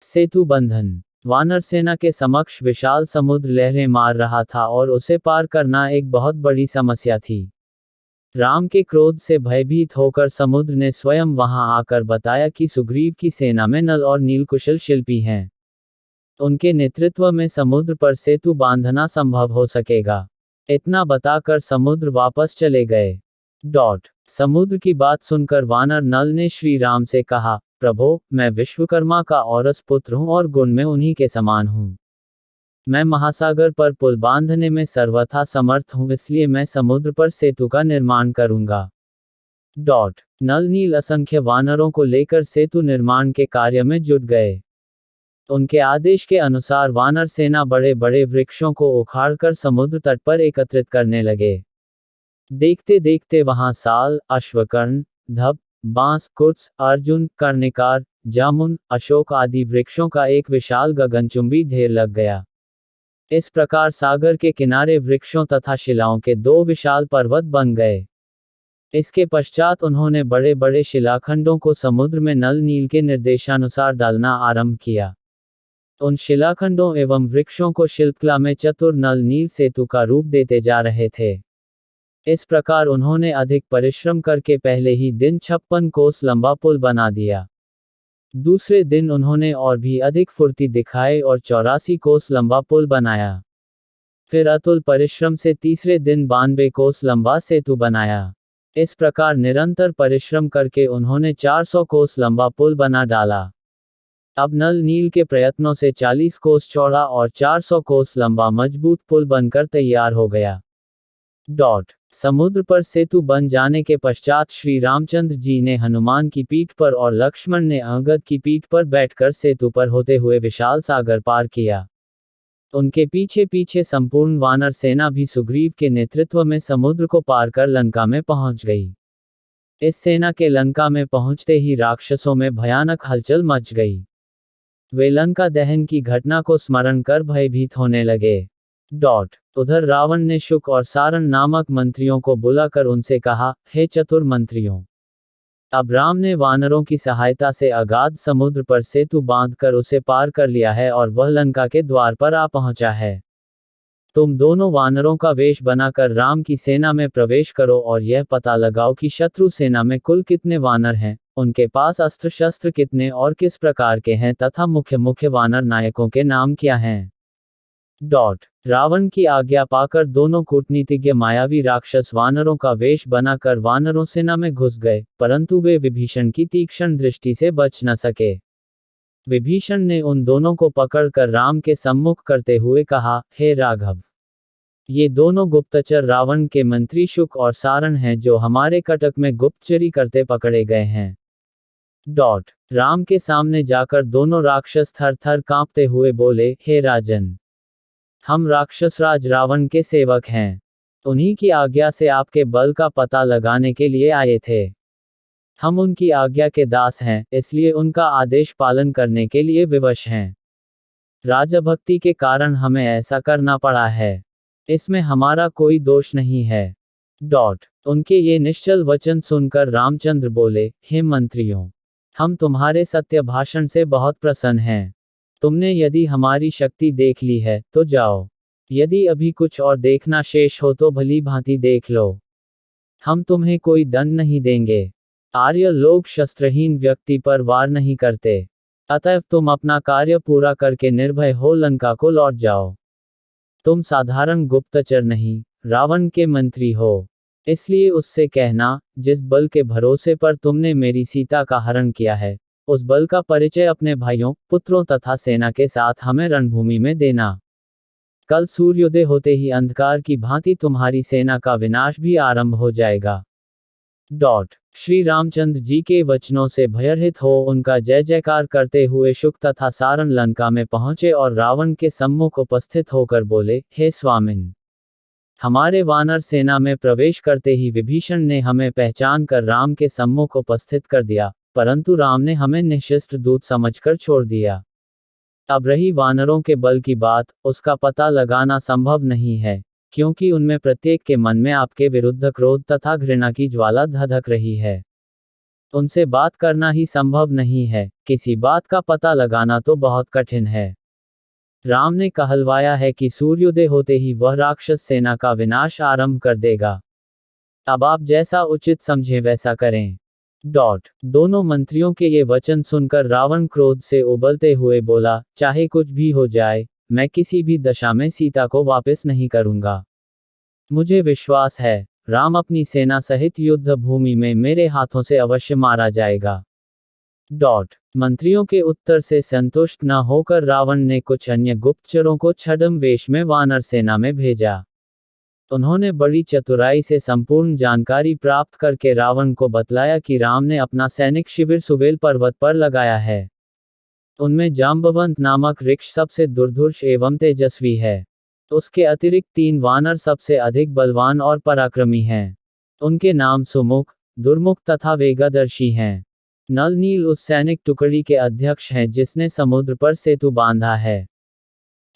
सेतु बंधन। वानर सेना के समक्ष विशाल समुद्र लहरें मार रहा था और उसे पार करना एक बहुत बड़ी समस्या थी। राम के क्रोध से भयभीत होकर समुद्र ने स्वयं वहां आकर बताया कि सुग्रीव की सेना में नल और नील कुशल शिल्पी हैं। उनके नेतृत्व में समुद्र पर सेतु बांधना संभव हो सकेगा। इतना बताकर समुद्र वापस चले गए। समुद्र की बात सुनकर वानर नल ने श्री राम से कहा, प्रभो, मैं विश्वकर्मा का औरस पुत्र हूँ और गुण में उन्हीं के समान हूँ। मैं महासागर पर पुल बांधने में सर्वथा समर्थ हूँ, इसलिए मैं समुद्र पर सेतु का निर्माण करूंगा। नल नील असंख्य वानरों को लेकर सेतु निर्माण के कार्य में जुट गए। उनके आदेश के अनुसार वानर सेना बड़े बड़े वृक्षों को उखाड़कर समुद्र तट पर एकत्रित करने लगे। देखते देखते वहां साल, अश्वकर्ण, धप, बांस, कुत्स, अर्जुन, कर्णिकार, जामुन, अशोक आदि वृक्षों का एक विशाल गगनचुंबी ढेर लग गया। इस प्रकार सागर के किनारे वृक्षों तथा शिलाओं के दो विशाल पर्वत बन गए। इसके पश्चात उन्होंने बड़े बड़े शिलाखंडों को समुद्र में नल नील के निर्देशानुसार डालना आरंभ किया। उन शिलाखंडों एवं वृक्षों को शिल्पकला में चतुर नल नील सेतु का रूप देते जा रहे थे। इस प्रकार उन्होंने अधिक परिश्रम करके पहले ही दिन 56 कोस लंबा पुल बना दिया। दूसरे दिन उन्होंने और भी अधिक फुर्ती दिखाई और 84 कोस लंबा पुल बनाया। फिर अतुल परिश्रम से तीसरे दिन 92 कोस लंबा सेतु बनाया। इस प्रकार निरंतर परिश्रम करके उन्होंने 400 कोस लंबा पुल बना डाला। अब नल नील के प्रयत्नों से 40 कोस चौड़ा और 400 कोस लंबा मजबूत पुल बनकर तैयार हो गया। समुद्र पर सेतु बन जाने के पश्चात श्री रामचंद्र जी ने हनुमान की पीठ पर और लक्ष्मण ने अंगद की पीठ पर बैठकर सेतु पर होते हुए विशाल सागर पार किया। उनके पीछे पीछे संपूर्ण वानर सेना भी सुग्रीव के नेतृत्व में समुद्र को पार कर लंका में पहुंच गई। इस सेना के लंका में पहुंचते ही राक्षसों में भयानक हलचल मच गई। वे लंका दहन की घटना को स्मरण कर भयभीत होने लगे। उधर रावण ने शुक और सारण नामक मंत्रियों को बुलाकर उनसे कहा, हे चतुर मंत्रियों, अब राम ने वानरों की सहायता से अगाध समुद्र पर सेतु बांधकर उसे पार कर लिया है और वह लंका के द्वार पर आ पहुंचा है। तुम दोनों वानरों का वेश बनाकर राम की सेना में प्रवेश करो और यह पता लगाओ कि शत्रु सेना में कुल कितने वानर हैं, उनके पास अस्त्र शस्त्र कितने और किस प्रकार के हैं तथा मुख्य मुख्य वानर नायकों के नाम क्या हैं। रावण की आज्ञा पाकर दोनों कूटनीतिज्ञ मायावी राक्षस वानरों का वेश बनाकर वानरों सेना में घुस गए, परंतु वे विभीषण की तीक्ष्ण दृष्टि से बच न सके। विभीषण ने उन दोनों को पकड़कर राम के सम्मुख करते हुए कहा, हे राघव, ये दोनों गुप्तचर रावण के मंत्री शुक और सारण हैं जो हमारे कटक में गुप्तचरी करते पकड़े गए हैं। राम के सामने जाकर दोनों राक्षस थर थर कांपते हुए बोले, हे राजन, हम राक्षसराज रावण के सेवक हैं। उन्हीं की आज्ञा से आपके बल का पता लगाने के लिए आए थे। हम उनकी आज्ञा के दास हैं, इसलिए उनका आदेश पालन करने के लिए विवश हैं। राजभक्ति के कारण हमें ऐसा करना पड़ा है। इसमें हमारा कोई दोष नहीं है। उनके ये निश्चल वचन सुनकर रामचंद्र बोले, हे मंत्रियों, हम तुम्हारे सत्य भाषण से बहुत प्रसन्न हैं। तुमने यदि हमारी शक्ति देख ली है तो जाओ, यदि अभी कुछ और देखना शेष हो तो भली भांति देख लो। हम तुम्हें कोई दंड नहीं देंगे। आर्य लोग शस्त्रहीन व्यक्ति पर वार नहीं करते, अतएव तुम अपना कार्य पूरा करके निर्भय हो लंका को लौट जाओ। तुम साधारण गुप्तचर नहीं, रावण के मंत्री हो, इसलिए उससे कहना, जिस बल के भरोसे पर तुमने मेरी सीता का हरण किया है, उस बल का परिचय अपने भाइयों, पुत्रों तथा सेना के साथ हमें रणभूमि में देना। कल सूर्योदय होते ही अंधकार की भांति तुम्हारी सेना का विनाश भी आरंभ हो जाएगा। श्री रामचंद्र जी के वचनों से भयरहित हो उनका जय जयकार करते हुए शुक तथा सारण लंका में पहुंचे और रावण के सम्मुख उपस्थित होकर बोले, हे स्वामिन, हमारे वानर सेना में प्रवेश करते ही विभीषण ने हमें पहचान कर राम के सम्मुख उपस्थित कर दिया, परंतु राम ने हमें निःशस्त्र दूत समझकर छोड़ दिया। अब रही वानरों के बल की बात, उसका पता लगाना संभव नहीं है, क्योंकि उनमें प्रत्येक के मन में आपके विरुद्ध क्रोध तथा घृणा की ज्वाला धधक रही है। उनसे बात करना ही संभव नहीं है, किसी बात का पता लगाना तो बहुत कठिन है। राम ने कहलवाया है कि सूर्योदय होते ही वह राक्षस सेना का विनाश आरंभ कर देगा। अब आप जैसा उचित समझे वैसा करें। दोनों मंत्रियों के ये वचन सुनकर रावण क्रोध से उबलते हुए बोला, चाहे कुछ भी हो जाए, मैं किसी भी दशा में सीता को वापस नहीं करूंगा। मुझे विश्वास है, राम अपनी सेना सहित युद्ध भूमि में मेरे हाथों से अवश्य मारा जाएगा। मंत्रियों के उत्तर से संतुष्ट न होकर रावण ने कुछ अन्य गुप्तचरों को छद्म वेश में वानर सेना में भेजा। उन्होंने बड़ी चतुराई से संपूर्ण जानकारी प्राप्त करके रावण को बतलाया कि राम ने अपना सैनिक शिविर सुबेल पर्वत पर लगाया है। उनमें जाम्बवंत नामक वृक्ष सबसे दुर्धर्ष एवं तेजस्वी है। उसके अतिरिक्त 3 वानर सबसे अधिक बलवान और पराक्रमी हैं। उनके नाम सुमुख, दुर्मुख तथा वेगदर्शी हैं। नल नील उस सैनिक टुकड़ी के अध्यक्ष हैं जिसने समुद्र पर सेतु बांधा है।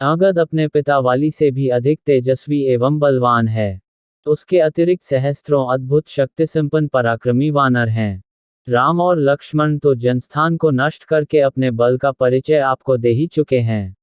अंगद अपने पिता वाली से भी अधिक तेजस्वी एवं बलवान है। उसके अतिरिक्त सहस्त्रों अद्भुत शक्तिसंपन्न पराक्रमी वानर हैं। राम और लक्ष्मण तो जनस्थान को नष्ट करके अपने बल का परिचय आपको दे ही चुके हैं।